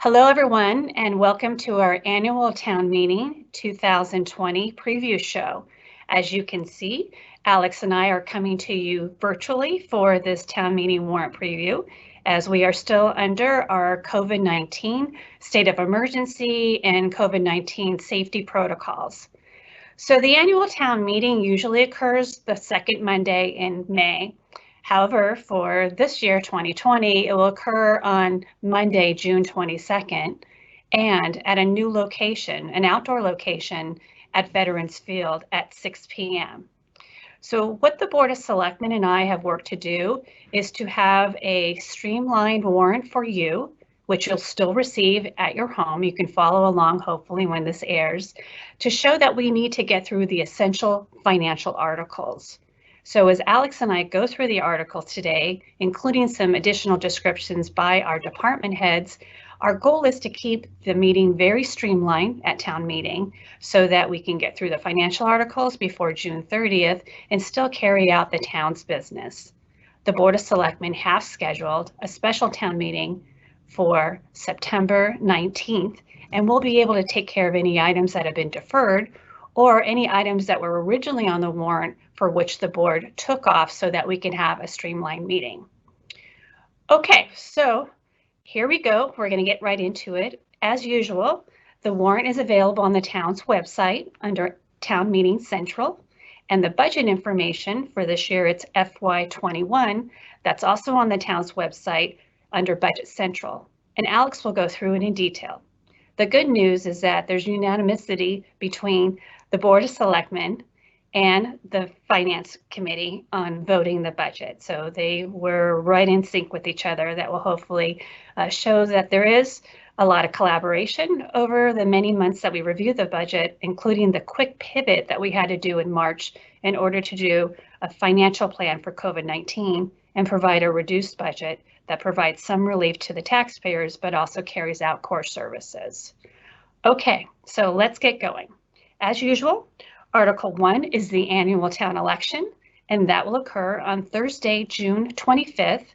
Hello, everyone, and welcome to our annual town meeting 2020 preview show. As you can see, Alex and I are coming to you virtually for this town meeting warrant preview, as we are still under our COVID-19 state of emergency and COVID-19 safety protocols. So the annual town meeting usually occurs the second Monday in May. However, for this year, 2020, it will occur on Monday, June 22nd, and at a new location, an outdoor location at Veterans Field at 6 p.m. So what the Board of Selectmen and I have worked to do is to have a streamlined warrant for you, which you'll still receive at your home. You can follow along, hopefully, when this airs, to show that we need to get through the essential financial articles. So as Alex and I go through the articles today, including some additional descriptions by our department heads, our goal is to keep the meeting very streamlined at town meeting so that we can get through the financial articles before June 30th and still carry out the town's business. The Board of Selectmen have scheduled a special town meeting for September 19th, and we'll be able to take care of any items that have been deferred or any items that were originally on the warrant for which the board took off so that we can have a streamlined meeting. Okay, so here we go. We're going to get right into it. As usual, the warrant is available on the town's website under Town Meeting Central, and the budget information for this year, it's FY21, that's also on the town's website under Budget Central, and Alex will go through it in detail. The good news is that there's unanimity between the Board of Selectmen and the Finance Committee on voting the budget. So they were right in sync with each other. That will hopefully show that there is a lot of collaboration over the many months that we reviewed the budget, including the quick pivot that we had to do in March in order to do a financial plan for COVID-19 and provide a reduced budget that provides some relief to the taxpayers, but also carries out core services. Okay, so let's get going. As usual, Article 1 is the annual town election, and that will occur on Thursday, June 25th,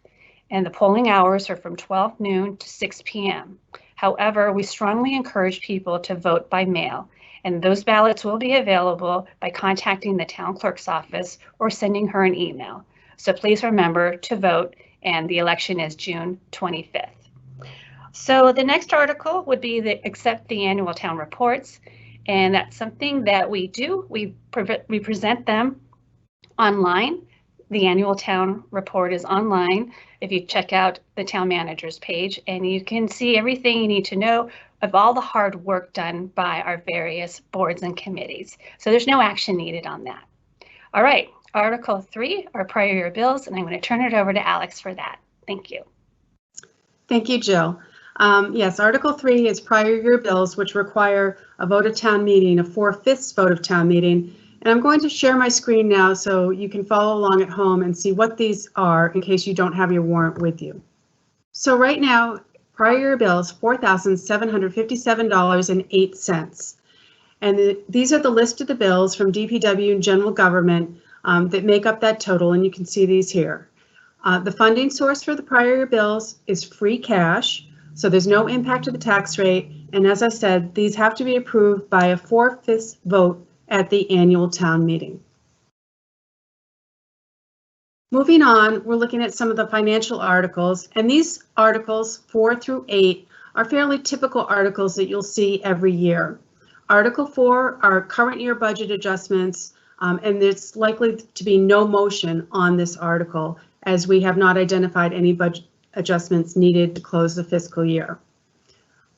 and the polling hours are from 12 noon to 6 p.m. However, we strongly encourage people to vote by mail, and those ballots will be available by contacting the town clerk's office or sending her an email. So please remember to vote, and the election is June 25th. So the next article would be accept the annual town reports. And that's something that we do. We present them online. The annual town report is online. If you check out the town manager's page, and you can see everything you need to know of all the hard work done by our various boards and committees. So there's no action needed on that. All right, Article 3 are prior year bills, and I'm going to turn it over to Alex for that. Thank you. Thank you, Jill. Yes, Article 3 is prior year bills, which require a vote of town meeting, a 4/5 vote of town meeting. And I'm going to share my screen now so you can follow along at home and see what these are in case you don't have your warrant with you. So right now, prior year bills, $4,757.08. And these are the list of the bills from DPW and general government that make up that total, and you can see these here. The funding source for the prior year bills is free cash. So there's no impact to the tax rate. And as I said, these have to be approved by a 4/5 vote at the annual town meeting. Moving on, we're looking at some of the financial articles. And these articles 4 through 8 are fairly typical articles that you'll see every year. Article 4 are current year budget adjustments, and there's likely to be no motion on this article as we have not identified any budget adjustments needed to close the fiscal year.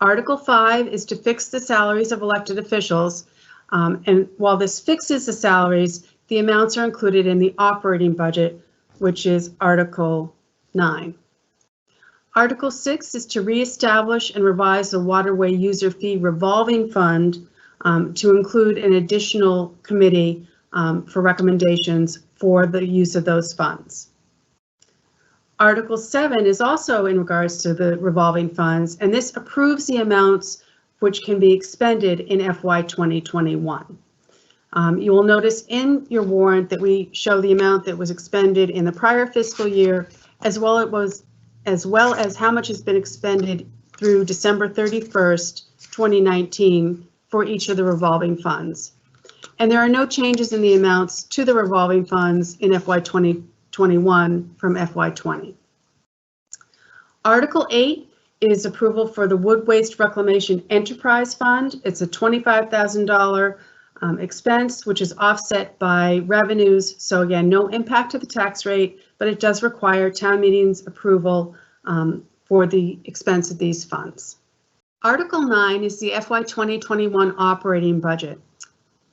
Article 5 is to fix the salaries of elected officials, and while this fixes the salaries, the amounts are included in the operating budget, which is Article 9. Article 6 is to reestablish and revise the Waterway User Fee Revolving Fund to include an additional committee for recommendations for the use of those funds. Article 7 is also in regards to the revolving funds, and this approves the amounts which can be expended in FY 2021. You will notice in your warrant that we show the amount that was expended in the prior fiscal year, as well as how much has been expended through December 31st, 2019 for each of the revolving funds. And there are no changes in the amounts to the revolving funds in FY 2021 from FY 20. Article 8 is approval for the Wood Waste Reclamation Enterprise Fund. It's a $25,000 expense, which is offset by revenues. So again, no impact to the tax rate, but it does require town meeting's approval for the expense of these funds. Article 9 is the FY 2021 operating budget.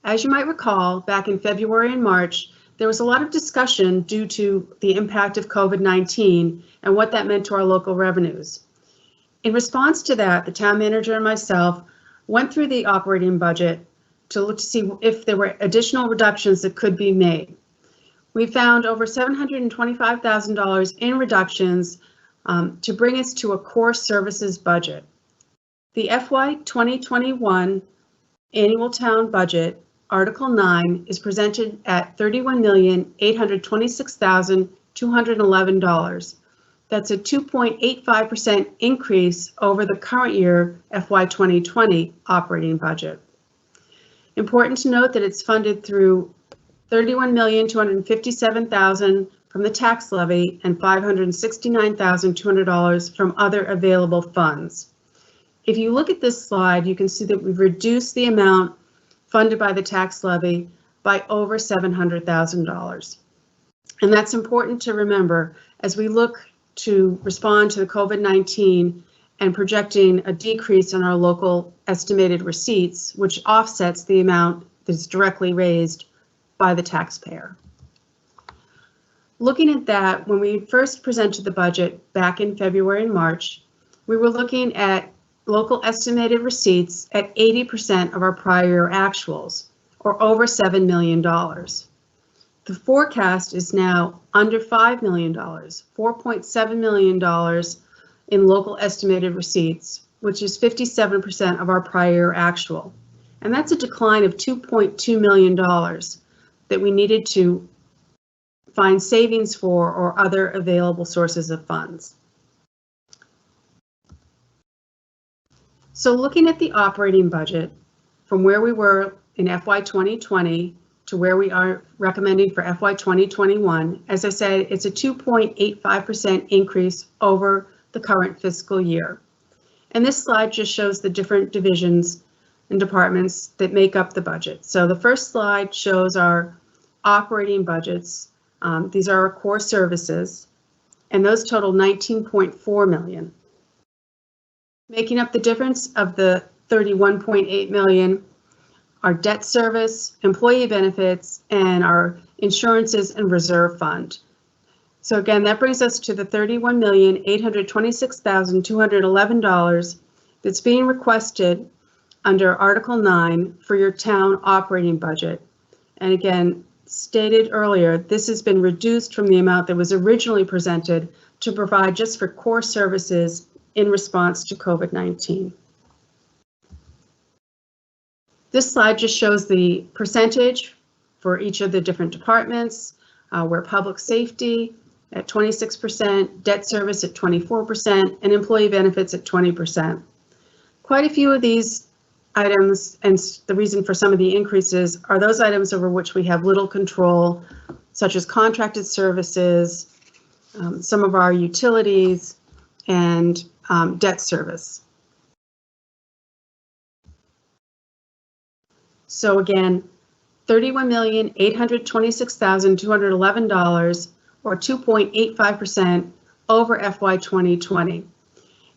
As you might recall, back in February and March, there was a lot of discussion due to the impact of COVID-19 and what that meant to our local revenues. In response to that, the town manager and myself went through the operating budget to look to see if there were additional reductions that could be made. We found over $725,000 in reductions to bring us to a core services budget. The FY 2021 annual town budget, Article 9, is presented at $31,826,211. That's a 2.85% increase over the current year FY 2020 operating budget. Important to note that it's funded through $31,257,000 from the tax levy and $569,200 from other available funds. If you look at this slide, you can see that we've reduced the amount funded by the tax levy by over $700,000. And that's important to remember as we look to respond to the COVID-19 and projecting a decrease in our local estimated receipts, which offsets the amount that's directly raised by the taxpayer. Looking at that, when we first presented the budget back in February and March, we were looking at local estimated receipts at 80% of our prior year actuals, or over $7 million. The forecast is now under $5 million, $4.7 million in local estimated receipts, which is 57% of our prior year actual. And that's a decline of $2.2 million that we needed to find savings for or other available sources of funds. So looking at the operating budget from where we were in FY 2020 to where we are recommending for FY 2021, as I said, it's a 2.85% increase over the current fiscal year. And this slide just shows the different divisions and departments that make up the budget. So the first slide shows our operating budgets. These are our core services, and those total $19.4 million. Making up the difference of the $31.8 million, our debt service, employee benefits, and our insurances and reserve fund. So again, that brings us to the $31,826,211 that's being requested under Article 9 for your town operating budget. And again, stated earlier, this has been reduced from the amount that was originally presented to provide just for core services in response to COVID-19. This slide just shows the percentage for each of the different departments, where public safety at 26%, debt service at 24%, and employee benefits at 20%. Quite a few of these items, and the reason for some of the increases, are those items over which we have little control, such as contracted services, some of our utilities, and debt service. So again, $31,826,211, or 2.85% over FY 2020.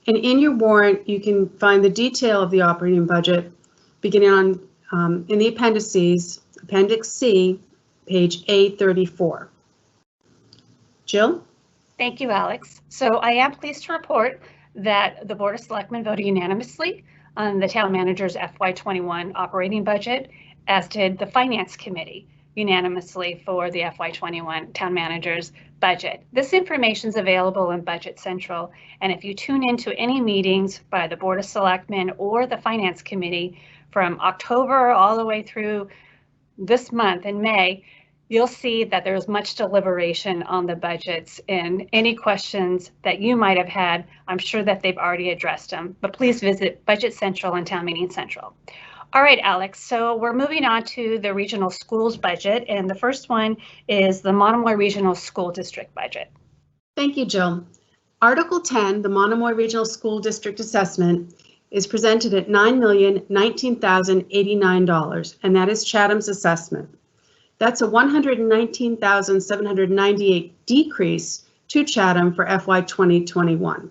And in your warrant, you can find the detail of the operating budget beginning on in the appendices, Appendix C, page A34. Jill? Thank you, Alex. So I am pleased to report that the Board of Selectmen voted unanimously on the Town Manager's FY21 operating budget, as did the Finance Committee unanimously for the FY21 Town Manager's budget. This information is available in Budget Central, and if you tune into any meetings by the Board of Selectmen or the Finance Committee from October all the way through this month in May, you'll see that there's much deliberation on the budgets, and any questions that you might have had, I'm sure that they've already addressed them, but please visit Budget Central and Town Meeting Central. All right, Alex, so we're moving on to the regional schools budget, and the first one is the Monomoy Regional School District budget. Thank you, Jill. Article 10, the Monomoy Regional School District Assessment, is presented at $9,019,089, and that is Chatham's assessment. That's a $119,798 decrease to Chatham for FY 2021.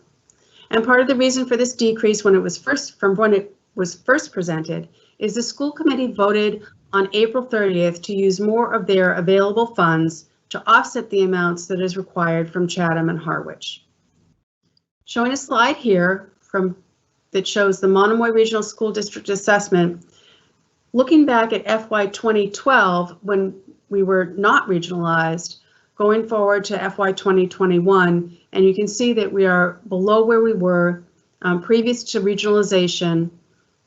And part of the reason for this decrease when it was first presented is the school committee voted on April 30th to use more of their available funds to offset the amounts that is required from Chatham and Harwich. Showing a slide here that shows the Monomoy Regional School District assessment. Looking back at FY 2012, when we were not regionalized, going forward to FY 2021, and you can see that we are below where we were previous to regionalization,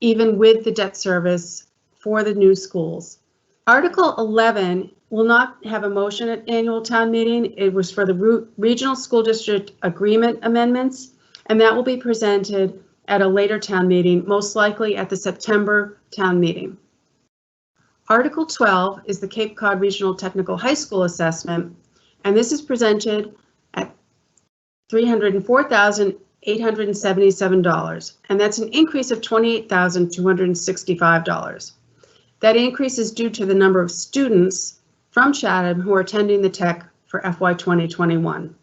even with the debt service for the new schools. Article 11 will not have a motion at annual town meeting. It was for the Regional School District Agreement amendments, and that will be presented at a later town meeting, most likely at the September town meeting. Article 12 is the Cape Cod Regional Technical High School assessment, and this is presented at $304,877, and that's an increase of $28,265. That increase is due to the number of students from Chatham who are attending the tech for FY 2021.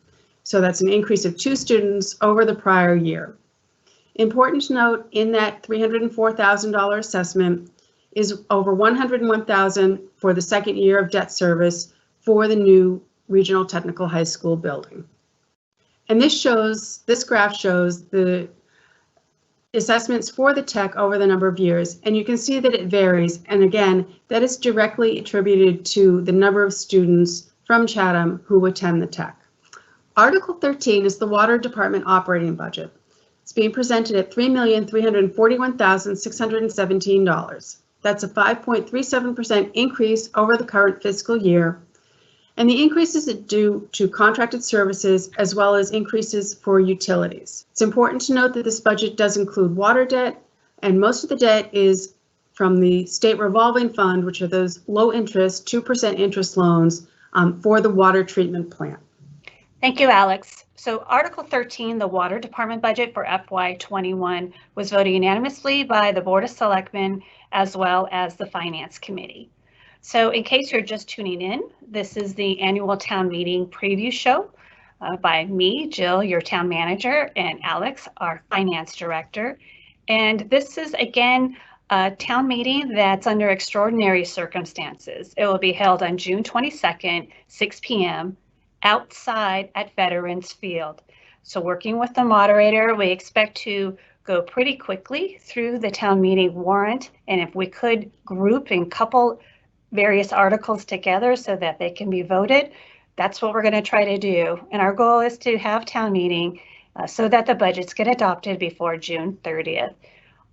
So that's an increase of 2 students over the prior year. Important to note, in that $304,000 assessment is over $101,000 for the second year of debt service for the new Regional Technical High School building. And this graph shows the assessments for the tech over the number of years, and you can see that it varies. And again, that is directly attributed to the number of students from Chatham who attend the tech. Article 13 is the Water Department operating budget. It's being presented at $3,341,617. That's a 5.37% increase over the current fiscal year. And the increases are due to contracted services as well as increases for utilities. It's important to note that this budget does include water debt, and most of the debt is from the state revolving fund, which are those low interest, 2% interest loans for the water treatment plant. Thank you, Alex. So Article 13, the Water Department budget for FY 21, was voted unanimously by the Board of Selectmen as well as the Finance Committee. So in case you're just tuning in, this is the annual town meeting preview show by me, Jill, your town manager, and Alex, our finance director. And this is, again, a town meeting that's under extraordinary circumstances. It will be held on June 22nd, 6 p.m. outside at Veterans Field. So working with the moderator, we expect to go pretty quickly through the town meeting warrant. And if we could group and couple various articles together so that they can be voted, that's what we're going to try to do. And our goal is to have town meeting so that the budgets get adopted before June 30th.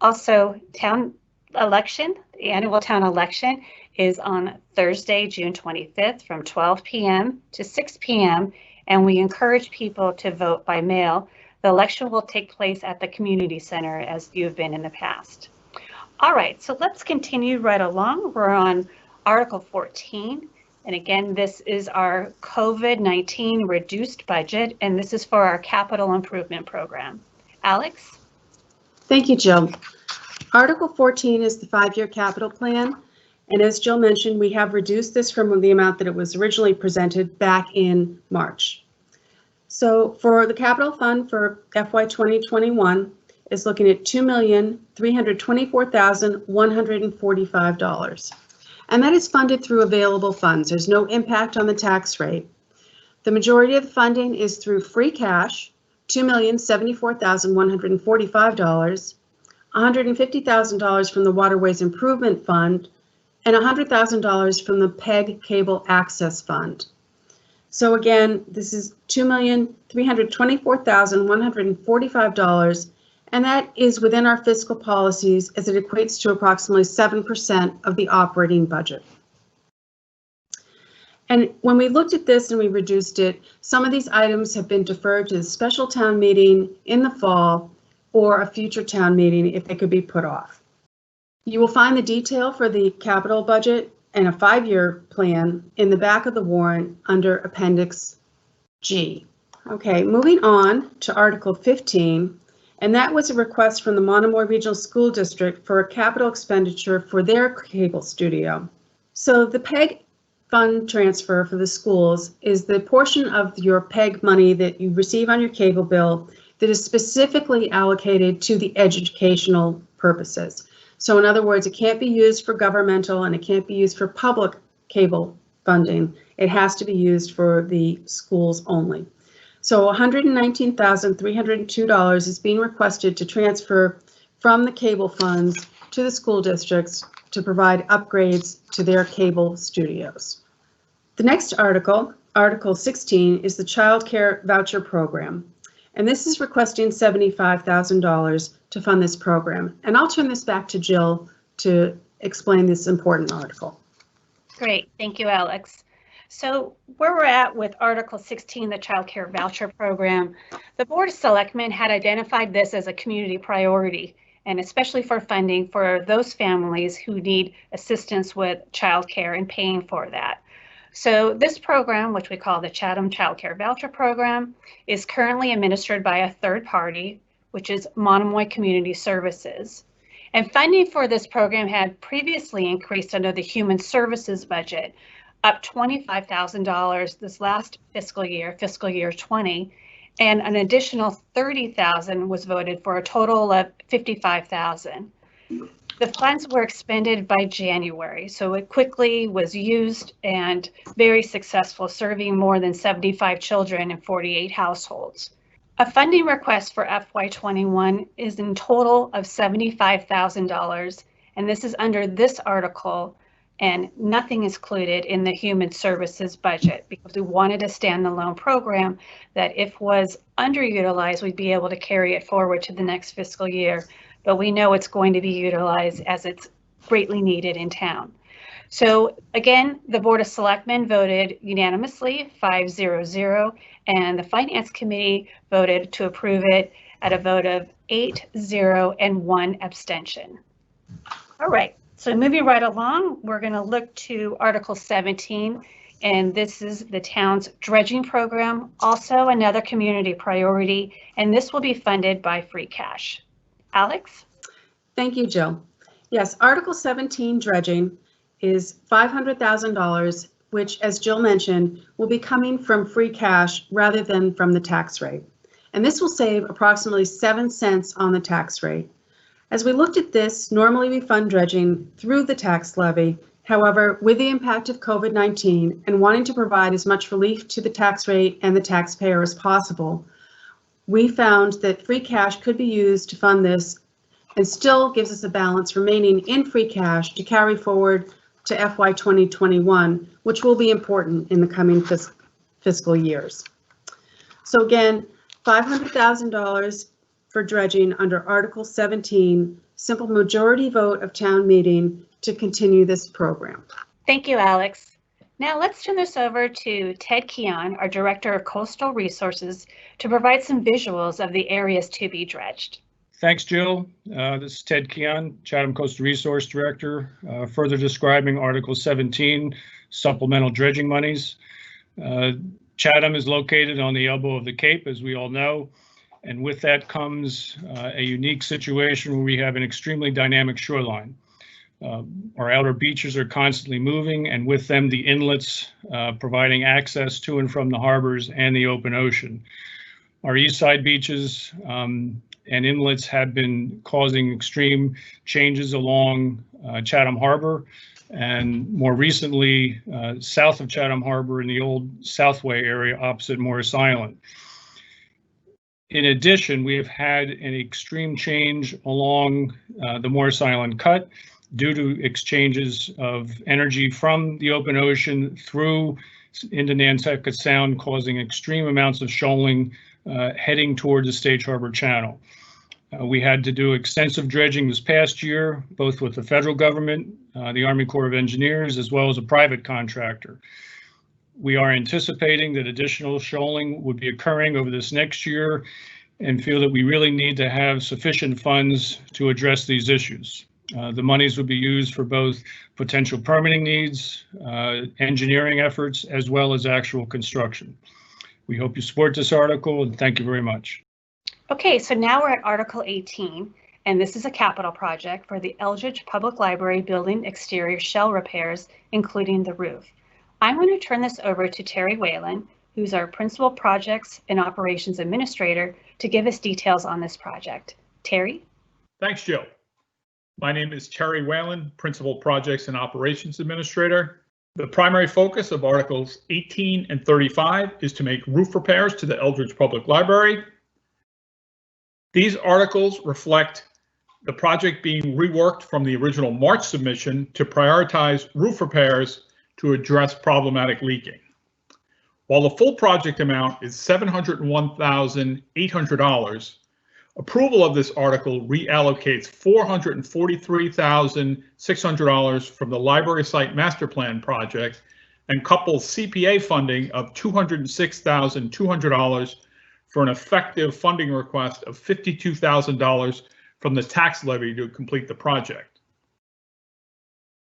Also, town election, the annual town election is on Thursday, June 25th from 12 p.m. to 6 p.m. and we encourage people to vote by mail. The election will take place at the community center as you've been in the past. All right, so let's continue right along. We're on Article 14, and again, this is our COVID-19 reduced budget, and this is for our capital improvement program. Alex? Thank you, Jill. Article 14 is the 5-year capital plan, and as Jill mentioned, we have reduced this from the amount that it was originally presented back in March. So for the capital fund for FY 2021 is looking at $2,324,145. And that is funded through available funds. There's no impact on the tax rate. The majority of the funding is through free cash, $2,074,145, $150,000 from the Waterways Improvement Fund, and $100,000 from the PEG Cable Access Fund. So again, this is $2,324,145, and that is within our fiscal policies as it equates to approximately 7% of the operating budget. And when we looked at this and we reduced it, some of these items have been deferred to the special town meeting in the fall or a future town meeting if they could be put off. You will find the detail for the capital budget and a 5-year plan in the back of the warrant under Appendix G. Okay, moving on to Article 15, and that was a request from the Monomoy Regional School District for a capital expenditure for their cable studio. So the PEG fund transfer for the schools is the portion of your PEG money that you receive on your cable bill that is specifically allocated to the educational purposes. So in other words, it can't be used for governmental and it can't be used for public cable funding. It has to be used for the schools only. So $119,302 is being requested to transfer from the cable funds to the school districts to provide upgrades to their cable studios. The next article, Article 16, is the Childcare Voucher Program. And this is requesting $75,000 to fund this program. And I'll turn this back to Jill to explain this important article. Great, thank you, Alex. So where we're at with Article 16, the Child Care Voucher Program, the Board of Selectmen had identified this as a community priority, and especially for funding for those families who need assistance with childcare and paying for that. So this program, which we call the Chatham Child Care Voucher Program, is currently administered by a third party, which is Monomoy Community Services. And funding for this program had previously increased under the Human Services budget, up $25,000 this last fiscal year 20, and an additional $30,000 was voted for a total of $55,000. The funds were expended by January, so it quickly was used and very successful, serving more than 75 children in 48 households. A funding request for FY21 is in total of $75,000, and this is under this article, and nothing is included in the Human Services budget because we wanted a standalone program that if was underutilized, we'd be able to carry it forward to the next fiscal year. But we know it's going to be utilized as it's greatly needed in town. So again, the Board of Selectmen voted unanimously 5-0-0, and the Finance Committee voted to approve it at a vote of 8-0 and 1 abstention. All right, so moving right along, we're going to look to Article 17, and this is the town's dredging program, also another community priority, and this will be funded by free cash. Alex? Thank you, Jill. Yes, Article 17 dredging is $500,000, which, as Jill mentioned, will be coming from free cash rather than from the tax rate. And this will save approximately 7 cents on the tax rate. As we looked at this, normally we fund dredging through the tax levy. However, with the impact of COVID-19 and wanting to provide as much relief to the tax rate and the taxpayer as possible, we found that free cash could be used to fund this and still gives us a balance remaining in free cash to carry forward to FY 2021, which will be important in the coming fiscal years. So again, $500,000 for dredging under Article 17, simple majority vote of town meeting to continue this program. Thank you, Alex. Now let's turn this over to Ted Keon, our Director of Coastal Resources, to provide some visuals of the areas to be dredged. Thanks, Jill. This is Ted Keon, Chatham Coastal Resource Director, further describing Article 17, supplemental dredging monies. Chatham is located on the elbow of the Cape, as we all know, and with that comes a unique situation where we have an extremely dynamic shoreline. Our outer beaches are constantly moving, and with them the inlets providing access to and from the harbors and the open ocean. Our east side beaches and inlets have been causing extreme changes along Chatham Harbor, and more recently south of Chatham Harbor in the old Southway area opposite Morris Island. In addition, we have had an extreme change along the Morris Island cut due to exchanges of energy from the open ocean through into Nantucket Sound, causing extreme amounts of shoaling heading toward the Stage Harbor Channel. We had to do extensive dredging this past year, both with the federal government, the Army Corps of Engineers, as well as a private contractor. We are anticipating that additional shoaling would be occurring over this next year and feel that we really need to have sufficient funds to address these issues. The monies would be used for both potential permitting needs, engineering efforts, as well as actual construction. We hope you support this article, and thank you very much. Okay, so now we're at Article 18, and this is a capital project for the Eldridge Public Library building exterior shell repairs, including the roof. I'm going to turn this over to Terry Whalen, who's our Principal Projects and Operations Administrator, to give us details on this project. Terry? Thanks, Jill. My name is Terry Whalen, Principal Projects and Operations Administrator. The primary focus of Articles 18 and 35 is to make roof repairs to the Eldridge Public Library. These articles reflect the project being reworked from the original March submission to prioritize roof repairs to address problematic leaking. While the full project amount is $701,800, approval of this article reallocates $443,600 from the library site master plan project and couples CPA funding of $206,200 for an effective funding request of $52,000 from the tax levy to complete the project.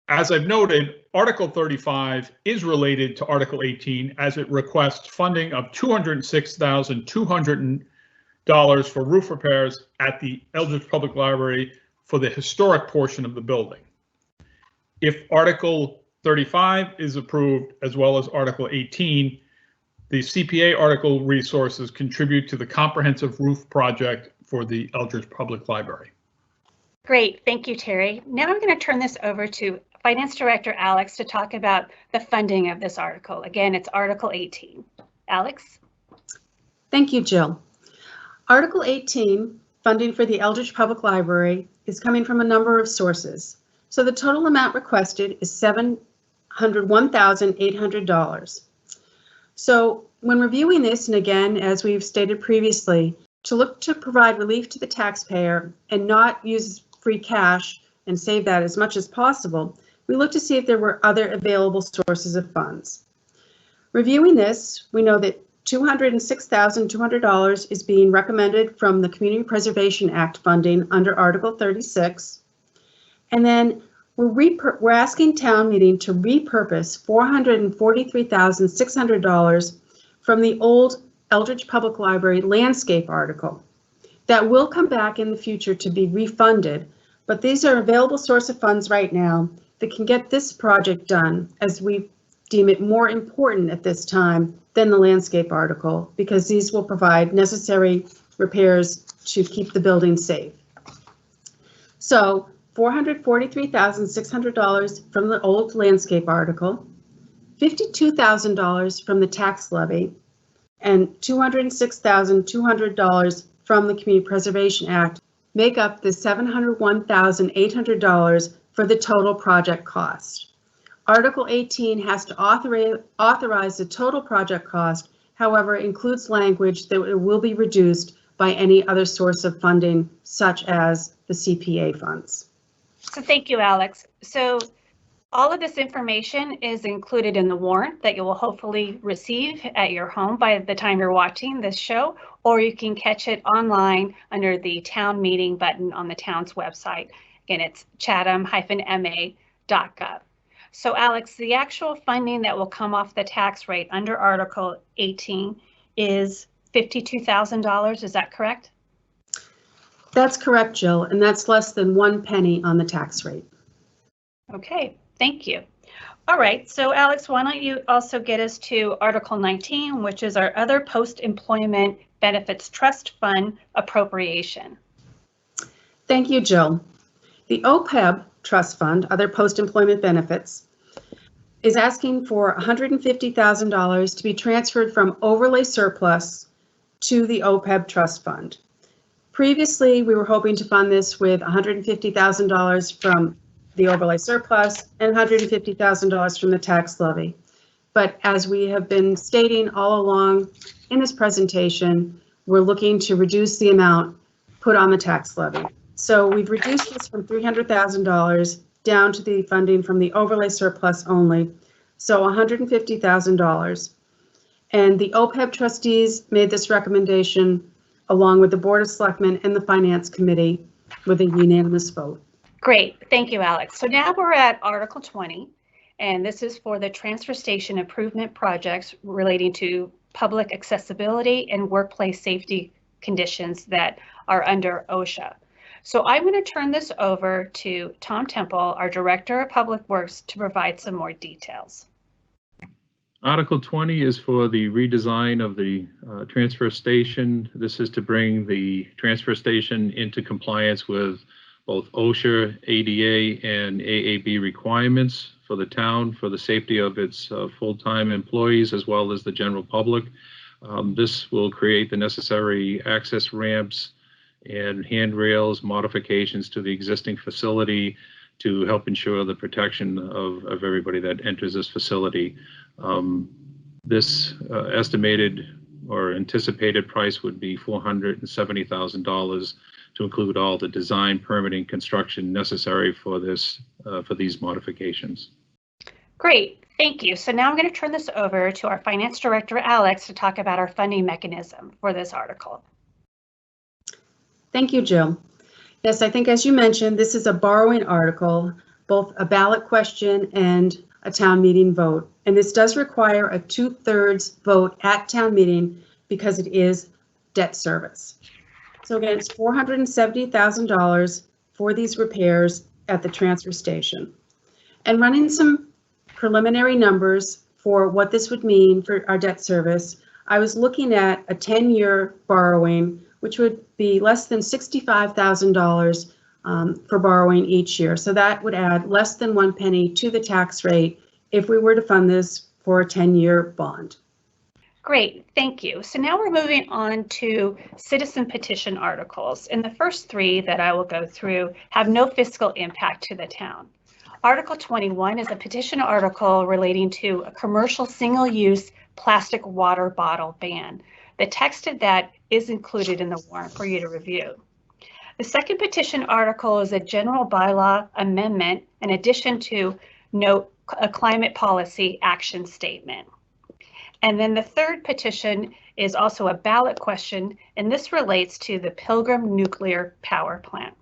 As I've noted, Article 35 is related to Article 18 as it requests funding of $206,200 for roof repairs at the Eldridge Public Library for the historic portion of the building. If Article 35 is approved, as well as Article 18, the CPA article resources contribute to the comprehensive roof project for the Eldridge Public Library. Great, thank you, Terry. Now I'm going to turn this over to Finance Director Alex to talk about the funding of this article. Again, it's Article 18. Alex? Thank you, Jill. Article 18, funding for the Eldridge Public Library, is coming from a number of sources. So the total amount requested is $701,800. So when reviewing this, and again, as we've stated previously, to look to provide relief to the taxpayer and not use free cash and save that as much as possible, we looked to see if there were other available sources of funds. Reviewing this, we know that $206,200 is being recommended from the Community Preservation Act funding under Article 36. And then we're asking town meeting to repurpose $443,600 from the old Eldridge Public Library landscape article. That will come back in the future to be refunded, but these are available source of funds right now that can get this project done, as we deem it more important at this time than the landscape article, because these will provide necessary repairs to keep the building safe. So $443,600 from the old landscape article, $52,000 from the tax levy, and $206,200 from the Community Preservation Act make up the $701,800 for the total project cost. Article 18 has to authorize the total project cost, however, includes language that it will be reduced by any other source of funding, such as the CPA funds. So thank you, Alex. So all of this information is included in the warrant that you will hopefully receive at your home by the time you're watching this show, or you can catch it online under the town meeting button on the town's website. Again, it's chatham-ma.gov. So Alex, the actual funding that will come off the tax rate under Article 18 is $52,000, is that correct? That's correct, Jill, and that's less than 1 penny on the tax rate. Okay, thank you. All right, so Alex, why don't you also get us to Article 19, which is our other post-employment benefits trust fund appropriation. Thank you, Jill. The OPEB trust fund, other post-employment benefits, is asking for $150,000 to be transferred from overlay surplus to the OPEB trust fund. Previously, we were hoping to fund this with $150,000 from the overlay surplus and $150,000 from the tax levy. But as we have been stating all along in this presentation, we're looking to reduce the amount put on the tax levy. So we've reduced this from $300,000 down to the funding from the overlay surplus only, so $150,000. And the OPEB trustees made this recommendation along with the Board of Selectmen and the Finance Committee with a unanimous vote. Great, thank you, Alex. So now we're at Article 20, and this is for the transfer station improvement projects relating to public accessibility and workplace safety conditions that are under OSHA. So I'm going to turn this over to Tom Temple, our Director of Public Works, to provide some more details. Article 20 is for the redesign of the transfer station. This is to bring the transfer station into compliance with both OSHA, ADA, and AAB requirements for the town for the safety of its full-time employees as well as the general public. This will create the necessary access ramps and handrails, modifications to the existing facility to help ensure the protection of everybody that enters this facility. This estimated or anticipated price would be $470,000 to include all the design, permitting, construction necessary for this for these modifications. Great, thank you. So now I'm going to turn this over to our Finance Director, Alex, to talk about our funding mechanism for this article. Thank you, Jill. Yes, I think as you mentioned, this is a borrowing article, both a ballot question and a town meeting vote. And this does require a 2/3 vote at town meeting because it is debt service. So again, it's $470,000 for these repairs at the transfer station. And running some preliminary numbers for what this would mean for our debt service, I was looking at a 10-year borrowing, which would be less than $65,000 for borrowing each year. So that would add less than 1 penny to the tax rate if we were to fund this for a 10-year bond. Great, thank you. So now we're moving on to citizen petition articles. And the first three that I will go through have no fiscal impact to the town. Article 21 is a petition article relating to a commercial single-use plastic water bottle ban. The text of that is included in the warrant for you to review. The second petition article is a general bylaw amendment in addition to note a climate policy action statement. And then the third petition is also a ballot question, and this relates to the Pilgrim nuclear power plant.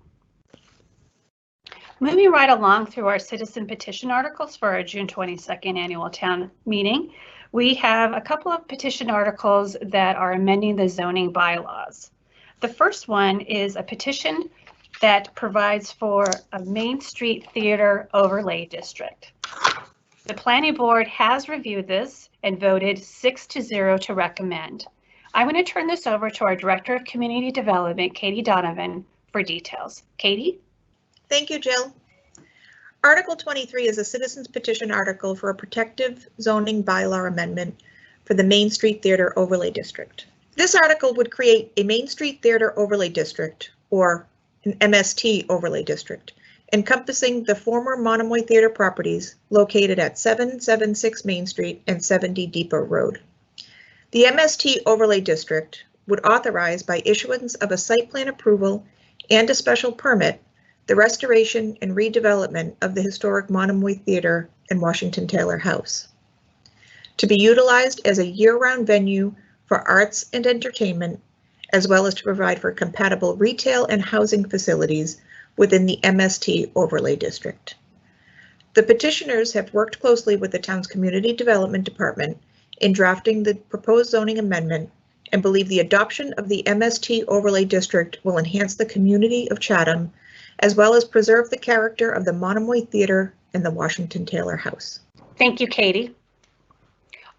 Moving right along through our citizen petition articles for our June 22nd annual town meeting, we have a couple of petition articles that are amending the zoning bylaws. The first one is a petition that provides for a Main Street Theater overlay district. The planning board has reviewed this and voted 6-0 to recommend. I'm going to turn this over to our Director of Community Development, Katie Donovan, for details. Katie? Thank you, Jill. Article 23 is a citizen's petition article for a protective zoning bylaw amendment for the Main Street Theater Overlay District. This article would create a Main Street Theater Overlay District, or an MST Overlay District, encompassing the former Monomoy Theater properties located at 776 Main Street and 70 Depot Road. The MST Overlay District would authorize, by issuance of a site plan approval and a special permit, the restoration and redevelopment of the historic Monomoy Theater and Washington Taylor House, to be utilized as a year-round venue for arts and entertainment, as well as to provide for compatible retail and housing facilities within the MST Overlay District. The petitioners have worked closely with the town's Community Development Department in drafting the proposed zoning amendment and believe the adoption of the MST Overlay District will enhance the community of Chatham, as well as preserve the character of the Monomoy Theater and the Washington Taylor House. Thank you, Katie.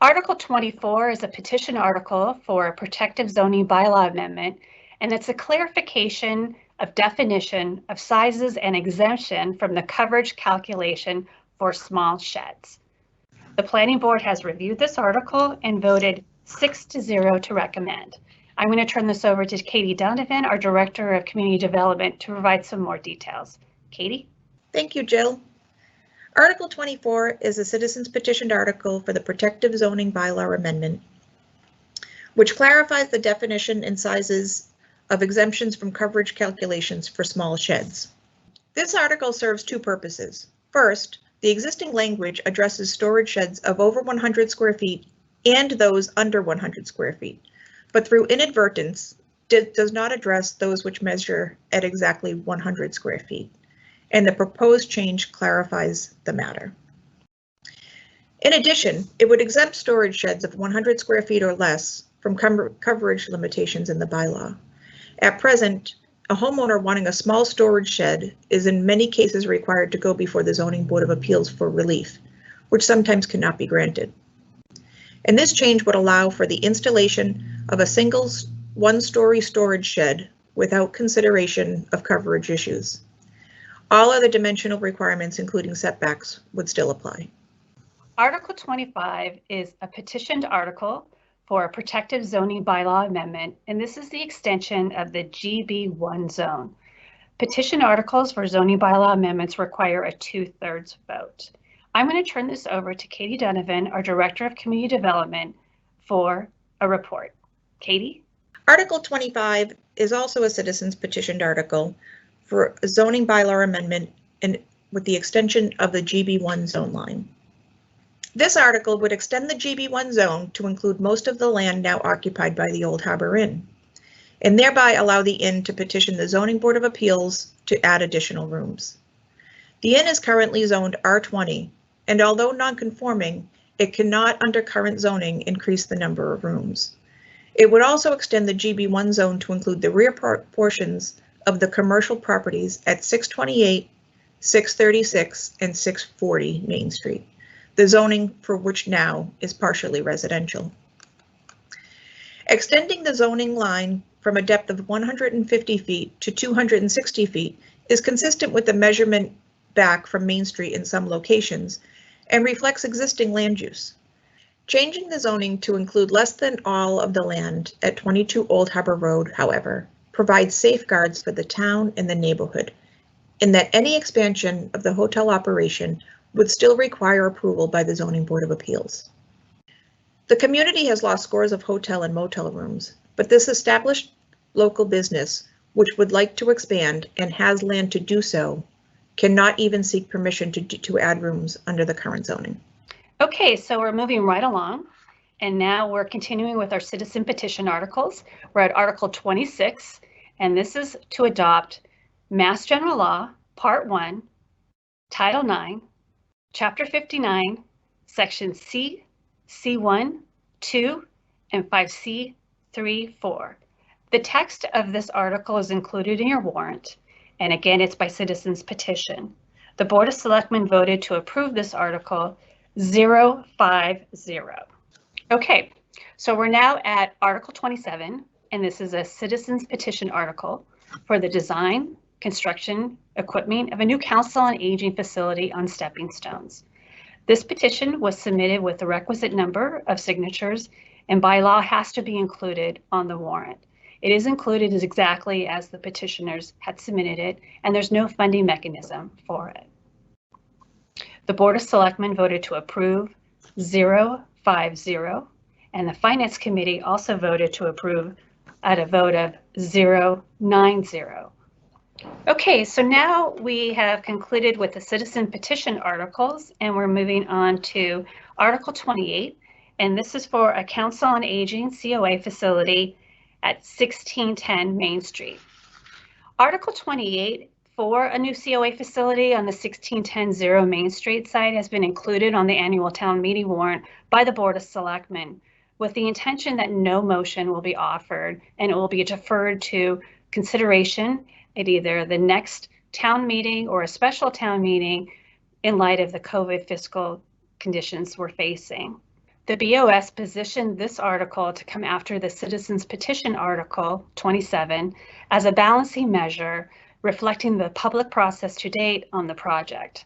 Article 24 is a petition article for a protective zoning bylaw amendment, and it's a clarification of definition of sizes and exemption from the coverage calculation for small sheds. The planning board has reviewed this article and voted 6-0 to recommend. I'm going to turn this over to Katie Donovan, our Director of Community Development, to provide some more details. Katie? Thank you, Jill. Article 24 is a citizen's petitioned article for the protective zoning bylaw amendment, which clarifies the definition and sizes of exemptions from coverage calculations for small sheds. This article serves two purposes. First, The existing language addresses storage sheds of over 100 square feet and those under 100 square feet, but through inadvertence, does not address those which measure at exactly 100 square feet, and the proposed change clarifies the matter. In addition, it would exempt storage sheds of 100 square feet or less from coverage limitations in the bylaw. At present, a homeowner wanting a small storage shed is in many cases required to go before the Zoning Board of Appeals for relief, which sometimes cannot be granted. And this change would allow for the installation of a single one-story storage shed without consideration of coverage issues. All other dimensional requirements, including setbacks, would still apply. Article 25 is a petitioned article for a protective zoning bylaw amendment, and this is the extension of the GB1 zone. Petition articles for zoning bylaw amendments require a 2/3 vote. I'm going to turn this over to Katie Donovan, our Director of Community Development, for a report. Katie? Article 25 is also a citizens petitioned article for a zoning bylaw amendment and with the extension of the GB1 zone line. This article would extend the GB1 zone to include most of the land now occupied by the Old Harbor Inn, and thereby allow the inn to petition the Zoning Board of Appeals to add additional rooms. The inn is currently zoned R20, and although non-conforming, it cannot, under current zoning, increase the number of rooms. It would also extend the GB1 zone to include the rear portions of the commercial properties at 628, 636, and 640 Main Street, the zoning for which now is partially residential. Extending the zoning line from a depth of 150 feet to 260 feet is consistent with the measurement back from Main Street in some locations and reflects existing land use. Changing the zoning to include less than all of the land at 22 Old Harbor Road, however, provides safeguards for the town and the neighborhood, in that any expansion of the hotel operation would still require approval by the Zoning Board of Appeals. The community has lost scores of hotel and motel rooms, but this established local business, which would like to expand and has land to do so, cannot even seek permission to add rooms under the current zoning. Okay, so we're moving right along, and now we're continuing with our citizen petition articles. We're at Article 26, and this is to adopt Mass General Law, Part 1, Title 9, Chapter 59, Section C, C1, 2, and 5C, 3, 4. The text of this article is included in your warrant, and again, it's by citizens petition. The Board of Selectmen voted to approve this article 050. Okay, so we're now at Article 27, and this is a citizens petition article for the design, construction, equipment of a new council on aging facility on Stepping Stones. This petition was submitted with the requisite number of signatures, and by law has to be included on the warrant. It is included as exactly as the petitioners had submitted it, and there's no funding mechanism for it. The Board of Selectmen voted to approve 050, and the Finance Committee also voted to approve at a vote of 090. Okay, so now we have concluded with the citizen petition articles, and we're moving on to Article 28, and this is for a Council on Aging COA facility at 1610 Main Street. Article 28 for a new COA facility on the 1610 Main Street site has been included on the annual town meeting warrant by the Board of Selectmen, with the intention that no motion will be offered and it will be deferred to consideration at either the next town meeting or a special town meeting in light of the COVID fiscal conditions we're facing. The BOS positioned this article to come after the citizens petition article 27 as a balancing measure reflecting the public process to date on the project.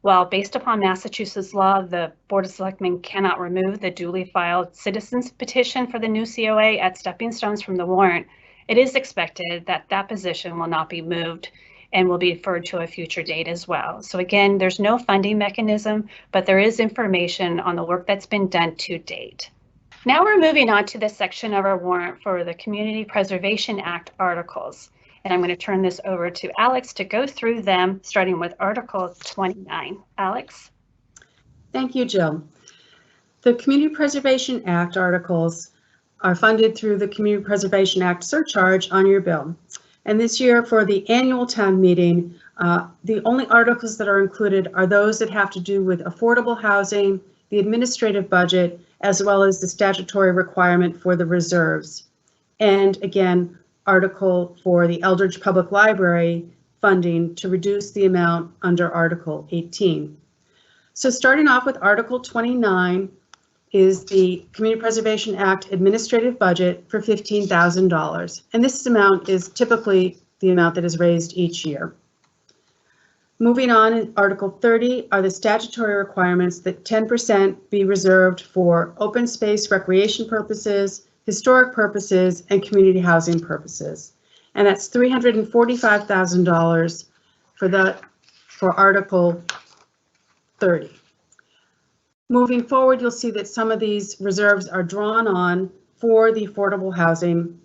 While based upon Massachusetts law, the Board of Selectmen cannot remove the duly filed citizens petition for the new COA at Stepping Stones from the warrant, it is expected that that position will not be moved and will be deferred to a future date as well. So again, there's no funding mechanism, but there is information on the work that's been done to date. Now we're moving on to the section of our warrant for the Community Preservation Act articles. And I'm going to turn this over to Alex to go through them, starting with Article 29. Alex? Thank you, Jill. The Community Preservation Act articles are funded through the Community Preservation Act surcharge on your bill. And this year for the annual town meeting, the only articles that are included are those that have to do with affordable housing, the administrative budget, as well as the statutory requirement for the reserves. And again, article for the Eldridge Public Library funding to reduce the amount under Article 18. So starting off with Article 29 is the Community Preservation Act administrative budget for $15,000. And this amount is typically the amount that is raised each year. Moving on, in Article 30 are the statutory requirements that 10% be reserved for open space recreation purposes, historic purposes, and community housing purposes. And that's $345,000 for Article 30. Moving forward, you'll see that some of these reserves are drawn on for the affordable housing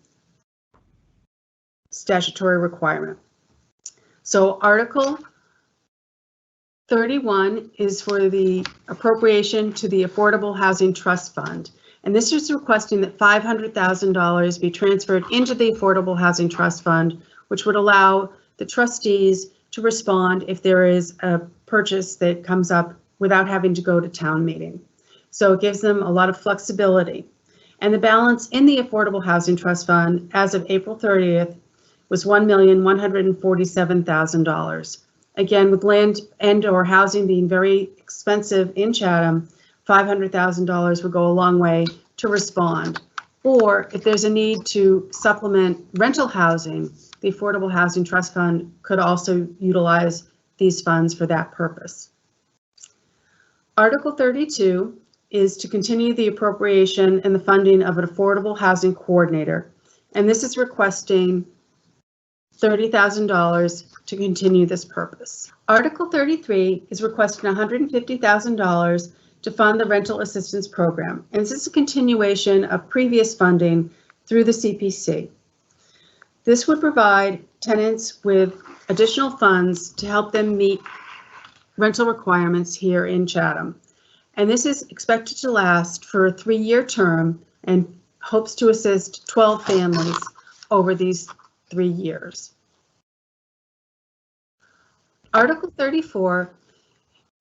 statutory requirement. So Article 31 is for the appropriation to the Affordable Housing Trust Fund. And this is requesting that $500,000 be transferred into the Affordable Housing Trust Fund, which would allow the trustees to respond if there is a purchase that comes up without having to go to town meeting. So it gives them a lot of flexibility. And the balance in the Affordable Housing Trust Fund as of April 30th was $1,147,000. Again, with land and or housing being very expensive in Chatham, $500,000 would go a long way to respond. Or if there's a need to supplement rental housing, the Affordable Housing Trust Fund could also utilize these funds for that purpose. Article 32 is to continue the appropriation and the funding of an affordable housing coordinator. And this is requesting $30,000 to continue this purpose. Article 33 is requesting $150,000 to fund the rental assistance program. And this is a continuation of previous funding through the CPC. This would provide tenants with additional funds to help them meet rental requirements here in Chatham. And this is expected to last for a 3-year term and hopes to assist 12 families over these 3 years. Article 34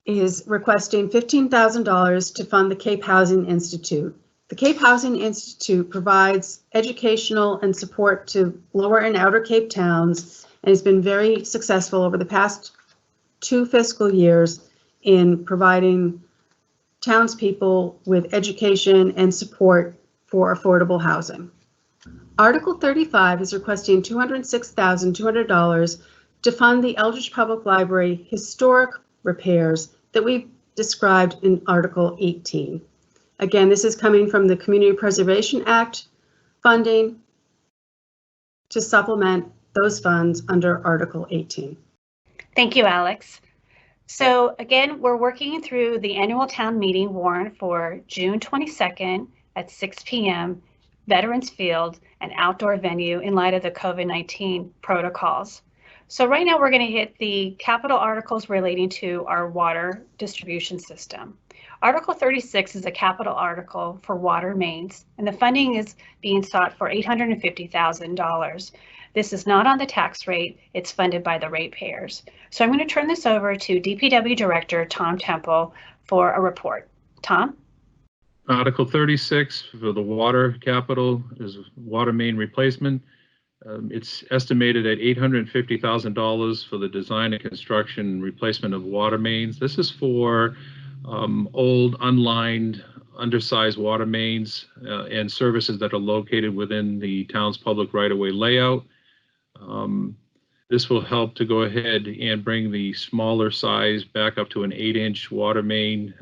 is requesting $15,000 to fund the Cape Housing Institute. The Cape Housing Institute provides educational and support to lower and outer Cape towns and has been very successful over the past 2 fiscal years in providing townspeople with education and support for affordable housing. Article 35 is requesting $206,200 to fund the Eldridge Public Library historic repairs that we described in Article 18. Again, this is coming from the Community Preservation Act funding to supplement those funds under Article 18. Thank you, Alex. So again, we're working through the annual town meeting warrant for June 22nd at 6 p.m. Veterans Field, an outdoor venue in light of the COVID-19 protocols. So right now we're going to hit the capital articles relating to our water distribution system. Article 36 is a capital article for water mains, and the funding is being sought for $850,000. This is not on the tax rate, it's funded by the ratepayers. So I'm going to turn this over to DPW Director Tom Temple for a report. Tom? Article 36 for the water capital is water main replacement. It's estimated at $850,000 for the design and construction and replacement of water mains. This is for old, unlined, undersized water mains and services that are located within the town's public right-of-way layout. This will help to go ahead and bring the smaller size back up to an 8-inch water main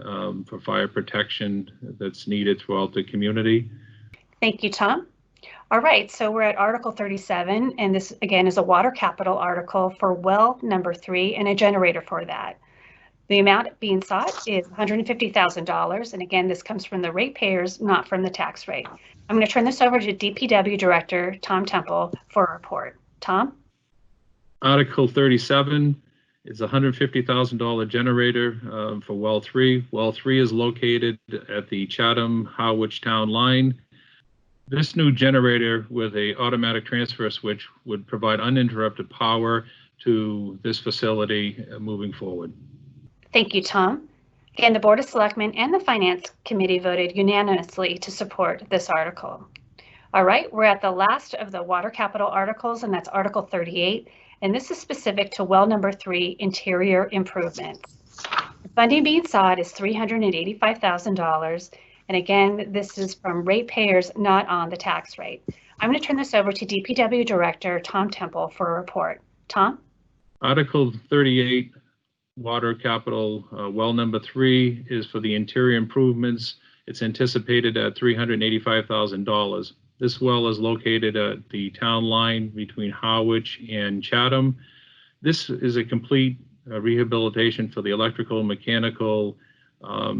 for fire protection that's needed throughout the community. Thank you, Tom. All right, so we're at Article 37, and this again is a water capital article for well number 3 and a generator for that. The amount being sought is $150,000, and again, this comes from the ratepayers, not from the tax rate. I'm going to turn this over to DPW Director Tom Temple for a report. Tom? Article 37 is a $150,000 generator for Well 3. Well 3 is located at the Chatham-Harwich Town line. This new generator with a automatic transfer switch would provide uninterrupted power to this facility moving forward. Thank you, Tom. Again, the Board of Selectmen and the Finance Committee voted unanimously to support this article. All right, we're at the last of the water capital articles, and that's Article 38. And this is specific to well number 3, interior improvements. The funding being sought is $385,000. And again, this is from ratepayers, not on the tax rate. I'm going to turn this over to DPW Director Tom Temple for a report. Tom? Article 38, water capital well number 3 is for the interior improvements. It's anticipated at $385,000. This well is located at the town line between Harwich and Chatham. This is a complete rehabilitation for the electrical, mechanical,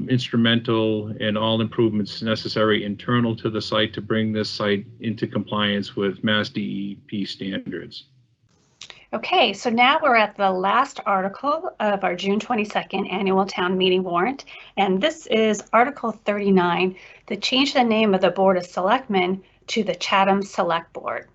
instrumental, and all improvements necessary internal to the site to bring this site into compliance with Mass DEP standards. Okay, so now we're at the last article of our June 22nd annual town meeting warrant, and this is Article 39, to change the name of the Board of Selectmen to the Chatham Select Board.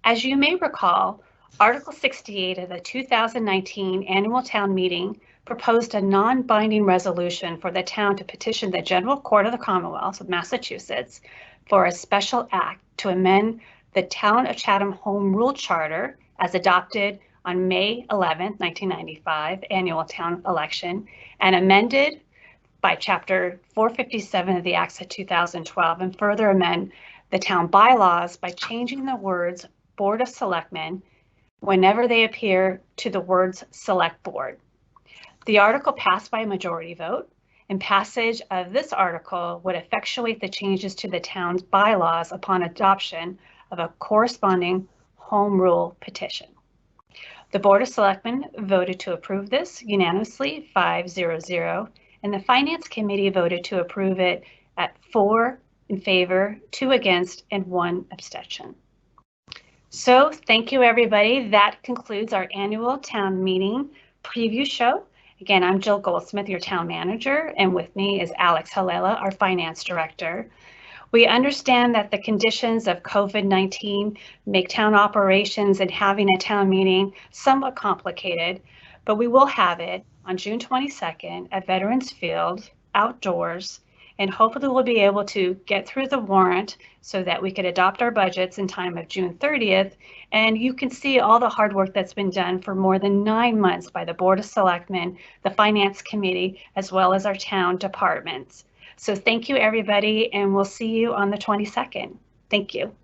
As you may recall, Article 68 of the 2019 annual town meeting proposed a non-binding resolution for the town to petition the General Court of the Commonwealth of Massachusetts for a special act to amend the Town of Chatham Home Rule Charter as adopted on May 11, 1995 annual town election and amended by Chapter 457 of the Acts of 2012 and further amend the town bylaws by changing the words Board of Selectmen whenever they appear to the words Select Board. The article passed by a majority vote, and passage of this article would effectuate the changes to the town's bylaws upon adoption of a corresponding home rule petition. The Board of Selectmen voted to approve this unanimously, 5-0-0, and the Finance Committee voted to approve it at 4 in favor, 2 against, and 1 abstention. So thank you, everybody. That concludes our annual town meeting preview show. Again, I'm Jill Goldsmith, your town manager, and with me is Alex Halela, our finance director. We understand that the conditions of COVID-19 make town operations and having a town meeting somewhat complicated, but we will have it on June 22nd at Veterans Field, outdoors, and hopefully we'll be able to get through the warrant so that we could adopt our budgets in time of June 30th. And you can see all the hard work that's been done for more than 9 months by the Board of Selectmen, the Finance Committee, as well as our town departments. So thank you, everybody, and we'll see you on the 22nd. Thank you.